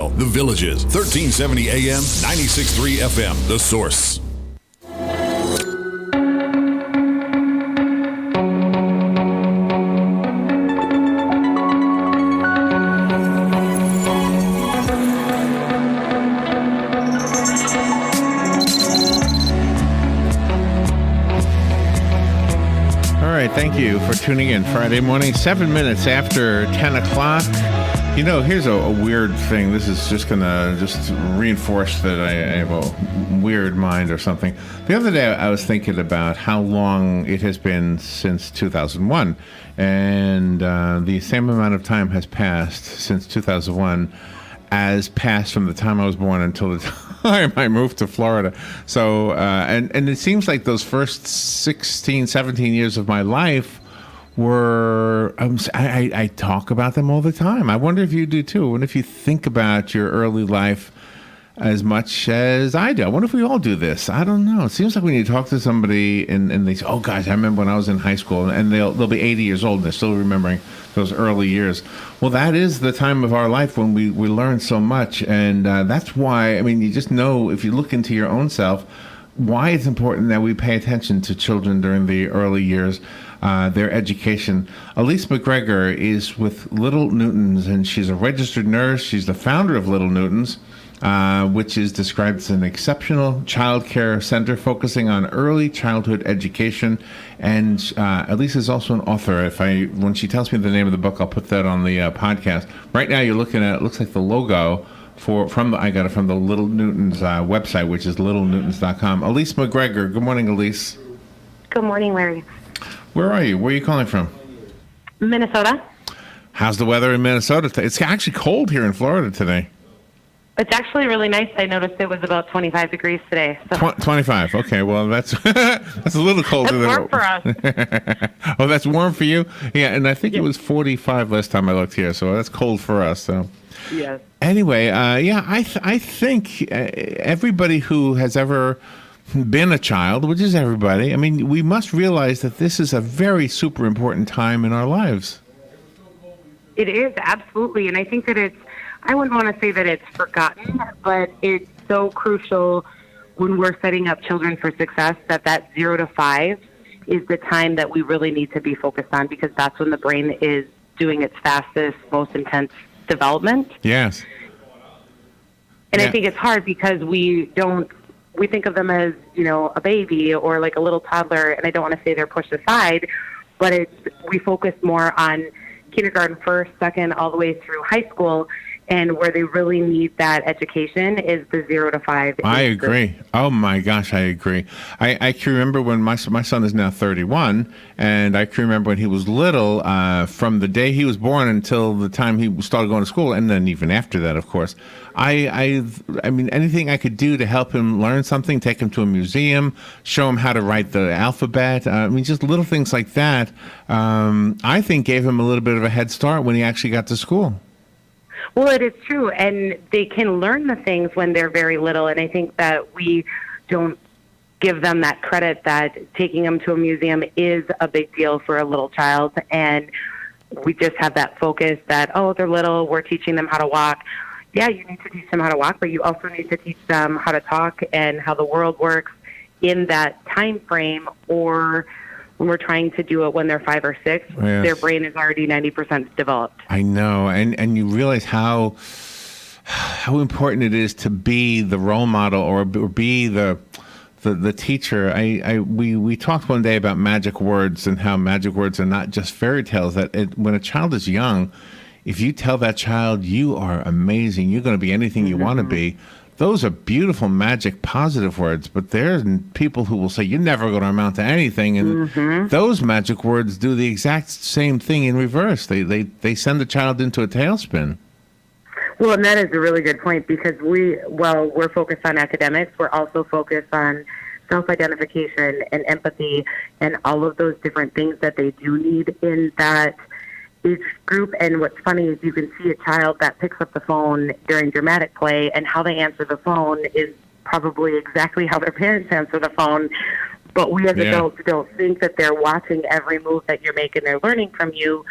The Villages, 1370 AM, 96.3 FM, The Source. Thank you for tuning in Friday morning, 7 minutes after 10 o'clock. You know, here's a weird thing. This is just going to just reinforce that I have a weird mind or something. The other day, I was thinking about how long it has been since 2001. And the same amount of time has passed since 2001 as passed from the time I was born until the time I moved to Florida. So, and it seems like those first 16, 17 years of my life were, I talk about them all the time. I wonder if you do too. I wonder if you think about your early life as much as I do. I wonder if we all do this. I don't know. It seems like when you talk to somebody and they say, oh gosh, I remember when I was in high school, and they'll be 80 years old and they're still remembering those early years. Well, that is the time of our life when we learn so much. And that's why, I mean, you just know if you look into your own self, why it's important that we pay attention to children during the early years, their education. Alise McGregor is with Little Newtons, and she's a registered nurse. She's the founder of Little Newtons, which is described as an exceptional child care center focusing on early childhood education. And Alise is also an author. When she tells me the name of the book, I'll put that on the podcast. Right now, you're looking at, it looks like the logo I got it from the Little Newtons website, which is littlenewtons.com. Alise McGregor. Good morning, Alise. Good morning, Larry. Where are you? Where are you calling from? Minnesota. How's the weather in Minnesota? It's actually cold here in Florida today. It's actually really nice. I noticed it was about 25 degrees today. So. 25. Okay, well, that's that's a little colder than warm for us. Oh, that's warm for you? Yeah, and I think it was 45 last time I looked here, so that's cold for us. So. Yes. Anyway, I think everybody who has ever been a child, which is everybody, I mean, we must realize that this is a very super important time in our lives. It is, absolutely. And I think that I wouldn't want to say that it's forgotten, but it's so crucial when we're setting up children for success that 0 to 5 is the time that we really need to be focused on, because that's when the brain is doing its fastest, most intense development. Yes. And I think it's hard because we think of them as, a baby or like a little toddler, and I don't want to say they're pushed aside, but we focus more on kindergarten, first, second, all the way through high school, and where they really need that education is the 0 to 5. I agree. Oh my gosh, I agree. I can remember when my son is now 31, and I can remember when he was little, from the day he was born until the time he started going to school, and then even after that, of course. I mean, anything I could do to help him learn something, take him to a museum, show him how to write the alphabet. I mean, just little things like that, I think gave him a little bit of a head start when he actually got to school. Well, it is true, and they can learn the things when they're very little, and I think that we don't give them that credit that taking them to a museum is a big deal for a little child, and we just have that focus that, oh, they're little, we're teaching them how to walk. Yeah, you need to teach them how to walk, but you also need to teach them how to talk and how the world works in that time frame, or when we're trying to do it when they're 5 or 6, yes, their brain is already 90% developed. I know, and you realize how important it is to be the role model or be the teacher. We talked one day about magic words and how magic words are not just fairy tales. That when a child is young, if you tell that child you are amazing, you're going to be anything you want to be. Those are beautiful, magic, positive words, but there's people who will say, you're never going to amount to anything, and those magic words do the exact same thing in reverse. They send the child into a tailspin. Well, and that is a really good point, because we're focused on academics, we're also focused on self-identification and empathy and all of those different things that they do need in that age group. And what's funny is you can see a child that picks up the phone during dramatic play, and how they answer the phone is probably exactly how their parents answer the phone. But we as adults don't think that they're watching every move that you're making. They're learning from you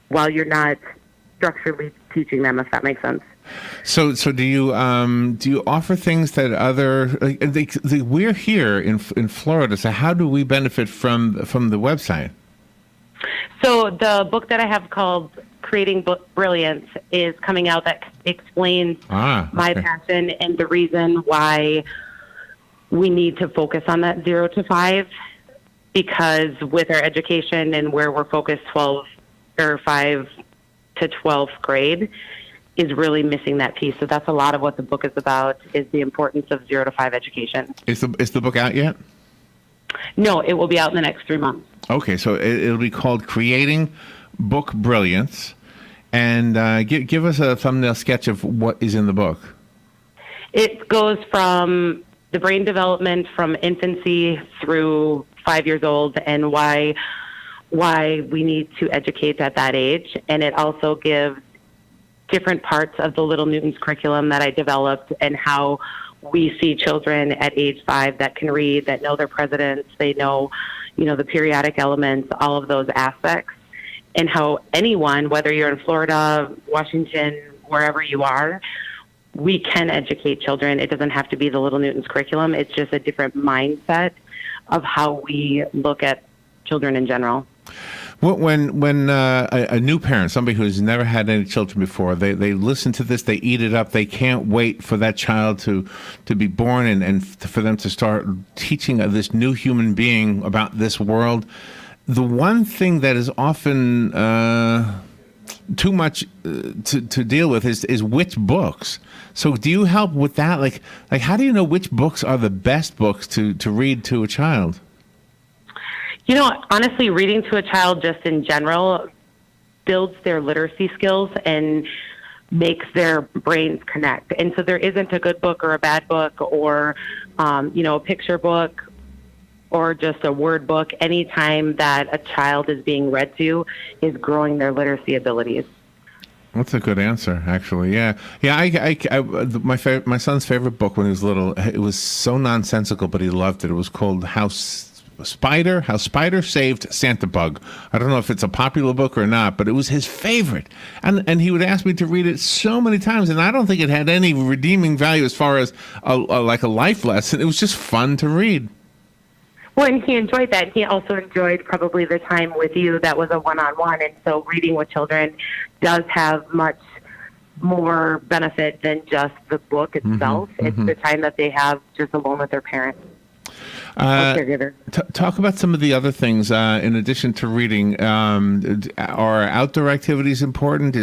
while you're not structurally teaching them, if that makes sense. So do you offer things that we're here in Florida? So how do we benefit from the website? So the book that I have called Creating BookBrilliance is coming out that explains my passion and the reason why we need to focus on that 0 to 5, because with our education and where we're focused 5 to 12th grade is really missing that piece. So that's a lot of what the book is about, is the importance of 0 to 5 education. Is the book out yet? No, it will be out in the next 3 months. Okay, so it'll be called Creating BookBrilliance. And give us a thumbnail sketch of what is in the book. It goes from the brain development from infancy through 5 years old and why we need to educate at that age. And it also gives different parts of the Little Newton's curriculum that I developed and how we see children at age 5 that can read, that know their presidents, they know, the periodic elements, all of those aspects, and how anyone, whether you're in Florida, Washington, wherever you are, we can educate children. It doesn't have to be the Little Newton's curriculum. It's just a different mindset of how we look at children in general. When a new parent, somebody who's never had any children before, they listen to this, they eat it up, they can't wait for that child to be born and for them to start teaching this new human being about this world. The one thing that is often too much to deal with is which books. So do you help with that? Like how do you know which books are the best books to read to a child? Honestly, reading to a child just in general builds their literacy skills and makes their brains connect. And so there isn't a good book or a bad book or, a picture book or just a word book. Anytime that a child is being read to is growing their literacy abilities. That's a good answer, actually. Yeah. My son's favorite book when he was little, it was so nonsensical, but he loved it. It was called How Spider Saved Santa Bug. I don't know if it's a popular book or not, but it was his favorite. And he would ask me to read it so many times, and I don't think it had any redeeming value as far as a life lesson. It was just fun to read. Well, and he enjoyed that. He also enjoyed probably the time with you that was a one-on-one, and so reading with children does have much more benefit than just the book itself. It's the time that they have just alone with their parents. Talk about some of the other things in addition to reading. Are outdoor activities important?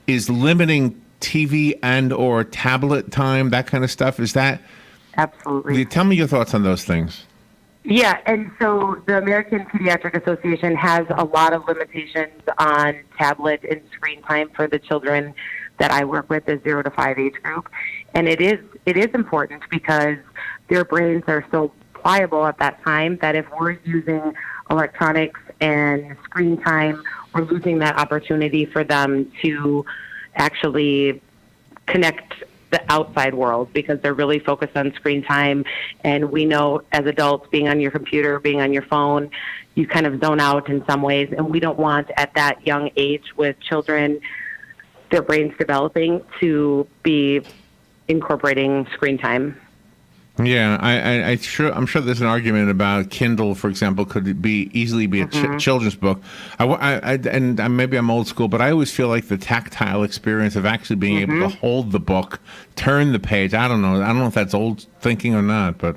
Is limiting TV and or tablet time, that kind of stuff? Is that absolutely? Tell me your thoughts on those things. Yeah, and so the American Pediatric Association has a lot of limitations on tablet and screen time for the children that I work with, the 0 to 5 age group, and it is important because their brains are so pliable at that time that if we're using electronics and screen time, we're losing that opportunity for them to actually connect the outside world because they're really focused on screen time. And we know as adults, being on your computer, being on your phone, you kind of zone out in some ways. And we don't want at that young age with children, their brains developing, to be incorporating screen time. Yeah, I'm sure there's an argument about Kindle, for example, could easily be a children's book. And maybe I'm old school, but I always feel like the tactile experience of actually being able to hold the book, turn the page. I don't know if that's old thinking or not, but.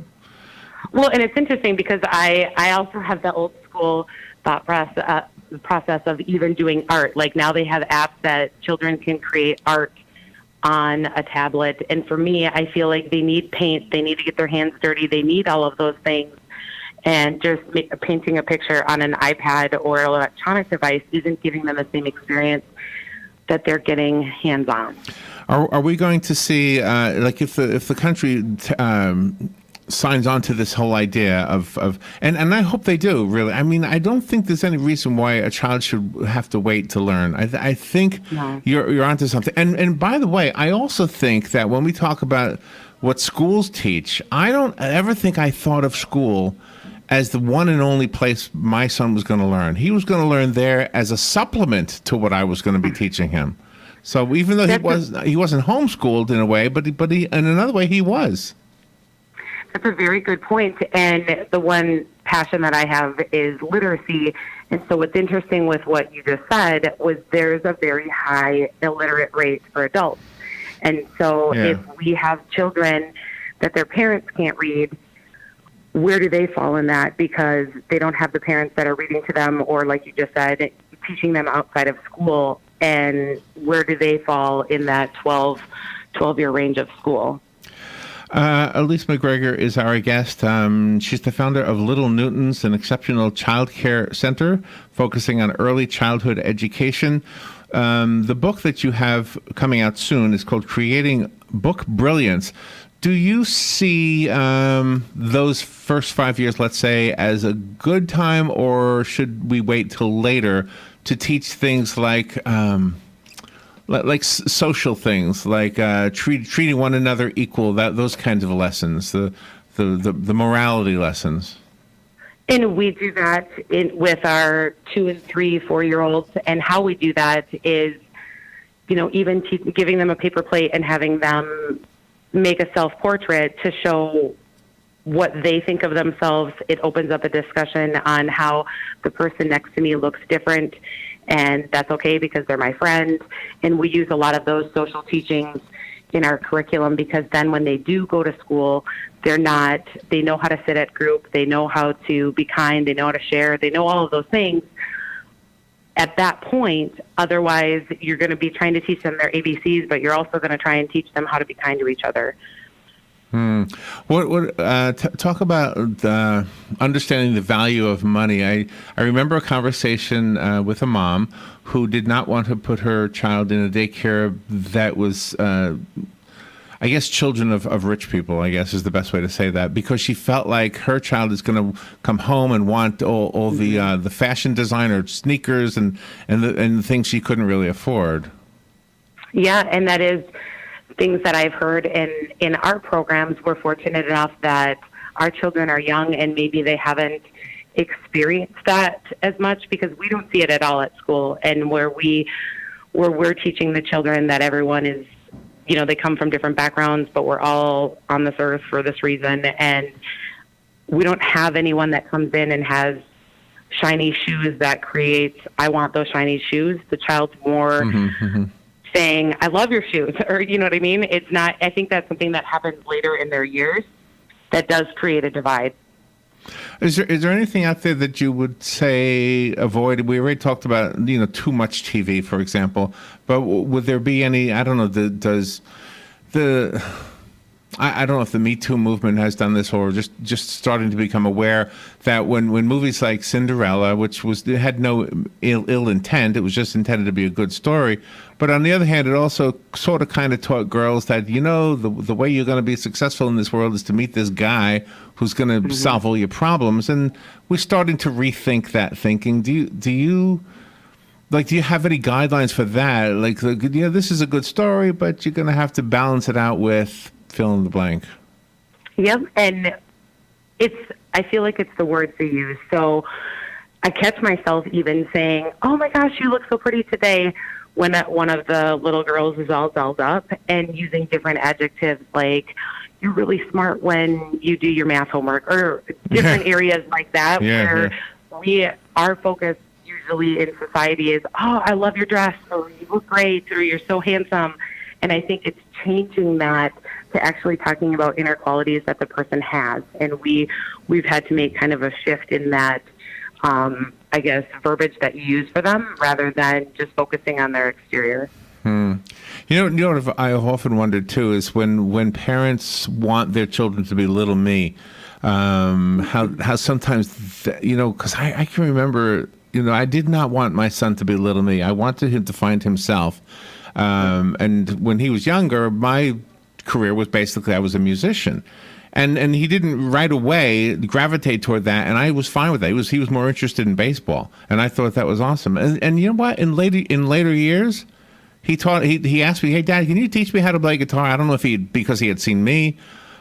Well, and it's interesting because I also have the old school thought process of even doing art. Like now they have apps that children can create art on a tablet. And for me, I feel like they need paint. They need to get their hands dirty. They need all of those things. And just painting a picture on an iPad or electronic device isn't giving them the same experience that they're getting hands-on. Are we going to see, if the country signs on to this whole idea and I hope they do, really. I mean, I don't think there's any reason why a child should have to wait to learn. I think you're onto something. And by the way, I also think that when we talk about what schools teach, I don't ever think I thought of school as the one and only place my son was going to learn. He was going to learn there as a supplement to what I was going to be teaching him. So even though he wasn't homeschooled in a way, but he in another way he was. That's a very good point. And the one passion that I have is literacy. And so what's interesting with what you just said was there's a very high illiterate rate for adults. And so if we have children that their parents can't read, where do they fall in that? Because they don't have the parents that are reading to them, or like you just said, teaching them outside of school. And where do they fall in that 12-year range of school? Alise McGregor is our guest. She's the founder of Little Newtons, an exceptional child care center focusing on early childhood education. The book that you have coming out soon is called Creating BookBrilliance. Do you see those first 5 years, let's say, as a good time, or should we wait till later to teach things like social things, like treating one another equal, those kinds of lessons, the morality lessons? And we do that with our 2 and 3, 4-year-olds. And how we do that is, even giving them a paper plate and having them make a self-portrait to show what they think of themselves. It opens up a discussion on how the person next to me looks different, and that's okay because they're my friend. And we use a lot of those social teachings in our curriculum, because then when they do go to school, they know how to sit at group, they know how to be kind, they know how to share, they know all of those things at that point. Otherwise, you're going to be trying to teach them their ABCs, but you're also going to try and teach them how to be kind to each other. Talk about understanding the value of money. I remember a conversation with a mom who did not want to put her child in a daycare that was, I guess, children of rich people, I guess is the best way to say that, because she felt like her child is going to come home and want all the fashion designer sneakers and the things she couldn't really afford. Yeah, and that is things that I've heard in our programs. We're fortunate enough that our children are young and maybe they haven't experienced that as much, because we don't see it at all at school. And where we're teaching the children that everyone is, they come from different backgrounds, but we're all on this earth for this reason. And we don't have anyone that comes in and has shiny shoes that creates, I want those shiny shoes. The child's more saying, I love your shoes, or you know what I mean? It's not, I think that's something that happens later in their years that does create a divide. Is there anything out there that you would say avoid? We already talked about, too much TV, for example, but would there be any, I don't know, I don't know if the Me Too movement has done this, or just starting to become aware that when movies like Cinderella, which had no ill intent, it was just intended to be a good story. But on the other hand, it also sort of kind of taught girls that, the way you're going to be successful in this world is to meet this guy who's going to solve all your problems. And we're starting to rethink that thinking. Do you have any guidelines for that? Like, this is a good story, but you're going to have to balance it out with fill in the blank. Yep, and I feel like it's the words they use. So I catch myself even saying, oh my gosh, you look so pretty today, when one of the little girls is all dolled up, and using different adjectives like, you're really smart when you do your math homework, or different areas like that, where our focus usually in society is, oh, I love your dress, or you look great, or you're so handsome. And I think it's changing that to actually talking about inner qualities that the person has. And we've had to make kind of a shift in that, I guess, verbiage that you use for them, rather than just focusing on their exterior. You know what I have often wondered too is when parents want their children to be little me, how sometimes because I can remember, I did not want my son to be little me. I wanted him to find himself. And when he was younger, my career was basically I was a musician. And he didn't right away gravitate toward that, and I was fine with that. He was more interested in baseball, and I thought that was awesome. And you know what? In later years, he asked me, "Hey, Dad, can you teach me how to play guitar?" I don't know if because he had seen me,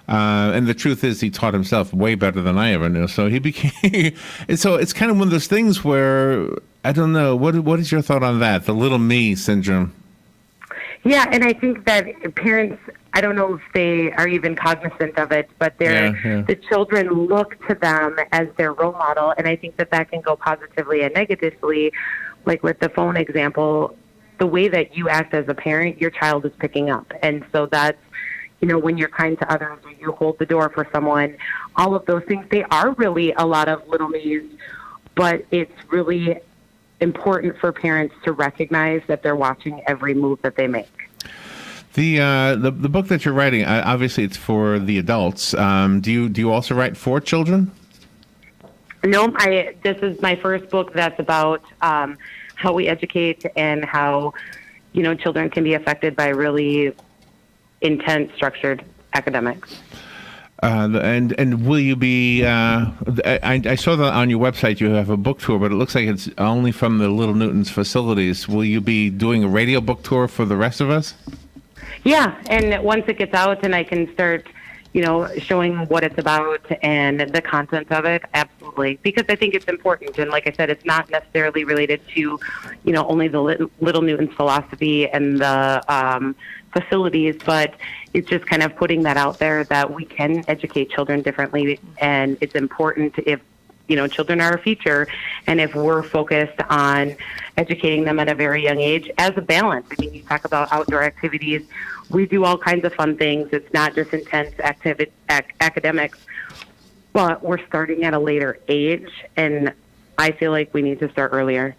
and the truth is he taught himself way better than I ever knew. So he became. And so it's kind of one of those things where I don't know. What is your thought on that? The little me syndrome. Yeah, and I think that parents, I don't know if they are even cognizant of it, but the children look to them as their role model, and I think that that can go positively and negatively. Like with the phone example, the way that you act as a parent, your child is picking up. And so that's, when you're kind to others or you hold the door for someone, all of those things, they are really a lot of little me's, but it's really important for parents to recognize that they're watching every move that they make. The book that you're writing, obviously it's for the adults. Do you also write for children? No, this is my first book that's about how we educate and how, children can be affected by really intense, structured academics. And will you be? I saw that on your website you have a book tour, but it looks like it's only from the Little Newton's facilities. Will you be doing a radio book tour for the rest of us? Yeah, and once it gets out and I can start, showing what it's about and the content of it, absolutely. Because I think it's important. And like I said, it's not necessarily related to, only the Little Newton's philosophy and the facilities, but it's just kind of putting that out there that we can educate children differently. And it's important if, children are a future, and if we're focused on educating them at a very young age as a balance. I mean, you talk about outdoor activities. We do all kinds of fun things. It's not just intense academics, but we're starting at a later age, and I feel like we need to start earlier.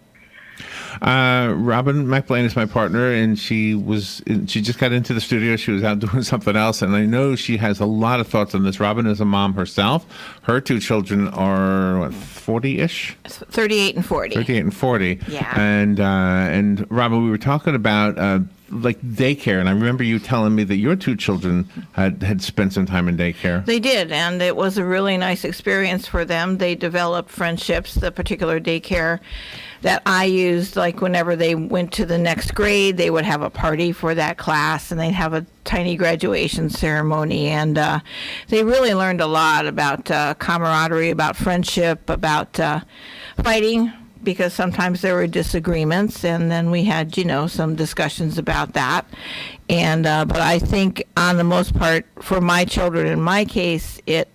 Robin McBlain is my partner, and she just got into the studio. She was out doing something else, and I know she has a lot of thoughts on this. Robin is a mom herself. Her two children are 40-ish? 38 and 40. 38 and 40. Yeah. And Robin, we were talking about like daycare, and I remember you telling me that your two children had spent some time in daycare. They did, and it was a really nice experience for them. They developed friendships. The particular daycare that I used, like whenever they went to the next grade, they would have a party for that class, and they'd have a tiny graduation ceremony, and they really learned a lot about camaraderie, about friendship, about fighting, because sometimes there were disagreements, and then we had, some discussions about that. And but I think on the most part, for my children, in my case, it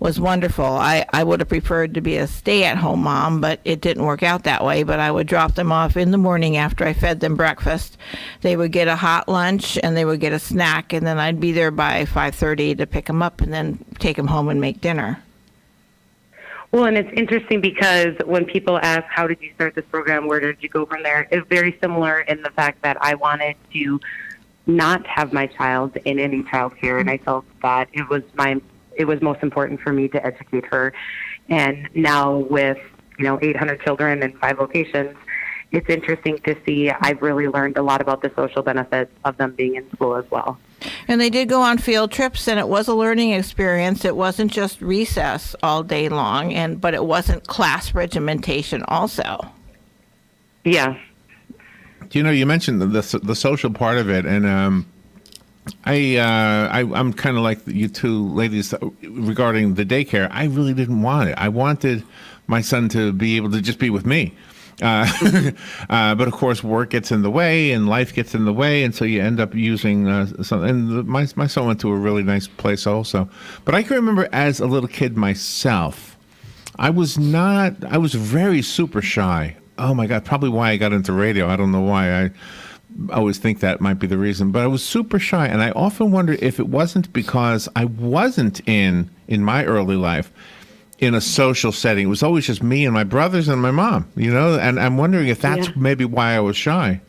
was wonderful. I would have preferred to be a stay-at-home mom, but it didn't work out that way. But I would drop them off in the morning after I fed them breakfast. They would get a hot lunch, and they would get a snack, and then I'd be there by 5:30 to pick them up and then take them home and make dinner. Well, and it's interesting because when people ask, how did you start this program, where did you go from there, it's very similar in the fact that I wanted to not have my child in any child care, and I felt that it was most important for me to educate her. And now with, 800 children and 5 locations, it's interesting to see. I've really learned a lot about the social benefits of them being in school as well. And they did go on field trips, and it was a learning experience. It wasn't just recess all day long, but it wasn't class regimentation also. Yeah. You mentioned the social part of it, and I'm kind of like you two ladies regarding the daycare. I really didn't want it. I wanted my son to be able to just be with me. But of course, work gets in the way, and life gets in the way, and so you end up using something. And my son went to a really nice place also. But I can remember as a little kid myself, I was very super shy. Oh my God, probably why I got into radio. I don't know why. I always think that might be the reason. But I was super shy, and I often wonder if it wasn't because I wasn't in my early life in a social setting. It was always just me and my brothers and my mom, and I'm wondering if that's maybe why I was shy.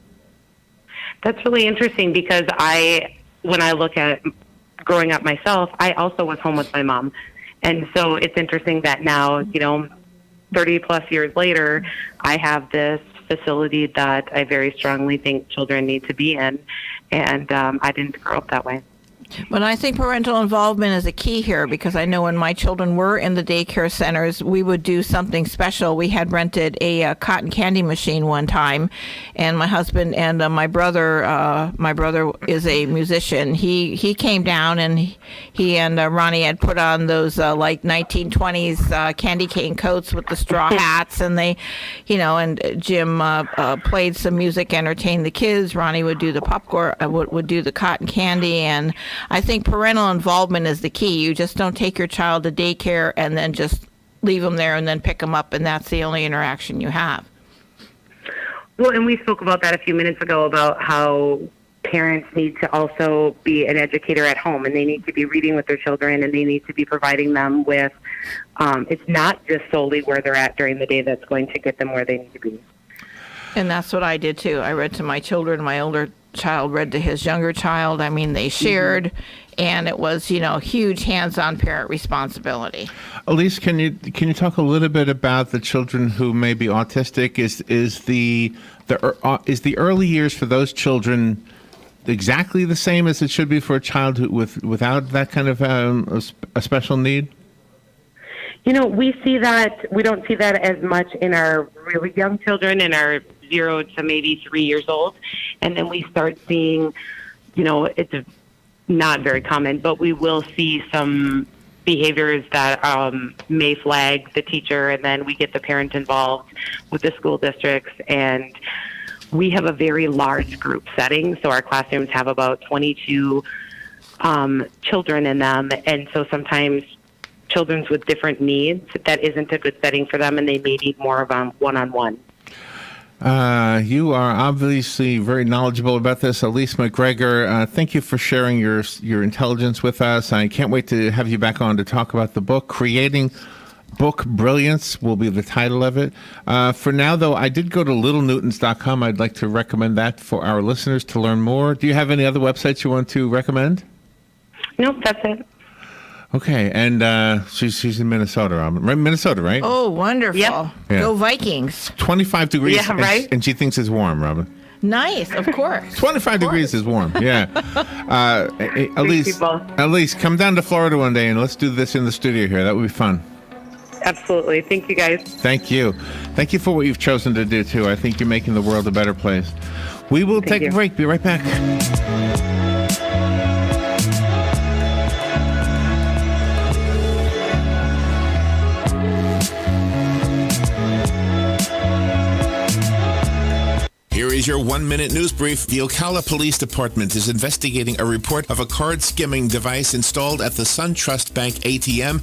That's really interesting because when I look at growing up myself, I also was home with my mom. And so it's interesting that now, 30 plus years later, I have this facility that I very strongly think children need to be in. And I didn't grow up that way. But I think parental involvement is a key here, because I know when my children were in the daycare centers, we would do something special. We had rented a cotton candy machine one time, and my husband and my brother is a musician. He came down, and he and Ronnie had put on those like 1920s candy cane coats with the straw hats, and they, and Jim played some music, entertained the kids. Ronnie would do the popcorn, would do the cotton candy, and I think parental involvement is the key. You just don't take your child to daycare and then just leave them there and then pick them up, and that's the only interaction you have. Well, and we spoke about that a few minutes ago about how parents need to also be an educator at home, and they need to be reading with their children, and they need to be providing them with, it's not just solely where they're at during the day that's going to get them where they need to be. And that's what I did too. I read to my children. My older child read to his younger child. I mean, they shared, and it was, huge hands-on parent responsibility. Alise, can you talk a little bit about the children who may be autistic? Is the early years for those children exactly the same as it should be for a child without that kind of a special need? We see that, we don't see that as much in our really young children, in our 0 to maybe 3 years old. And then we start seeing, it's not very common, but we will see some behaviors that may flag the teacher, and then we get the parent involved with the school districts. And we have a very large group setting, so our classrooms have about 22 children in them. And so sometimes children with different needs, that isn't a good setting for them, and they may need more of a one-on-one. You are obviously very knowledgeable about this. Alise McGregor, thank you for sharing your intelligence with us. I can't wait to have you back on to talk about the book. Creating BookBrilliance will be the title of it. For now, though, I did go to littlenewtons.com. I'd like to recommend that for our listeners to learn more. Do you have any other websites you want to recommend? Nope, that's it. Okay, and she's in Minnesota. Minnesota, right? Oh, wonderful. Yep. Yeah. Go Vikings. 25 degrees. Yeah, right? And she thinks it's warm, Robin. Nice, of course. 25 degrees is warm, yeah. Alise, come down to Florida one day and let's do this in the studio here. That would be fun. Absolutely. Thank you, guys. Thank you. Thank you for what you've chosen to do, too. I think you're making the world a better place. We will take a break. Be right back. Here is your 1-minute news brief. The Ocala Police Department is investigating a report of a card skimming device installed at the SunTrust Bank ATM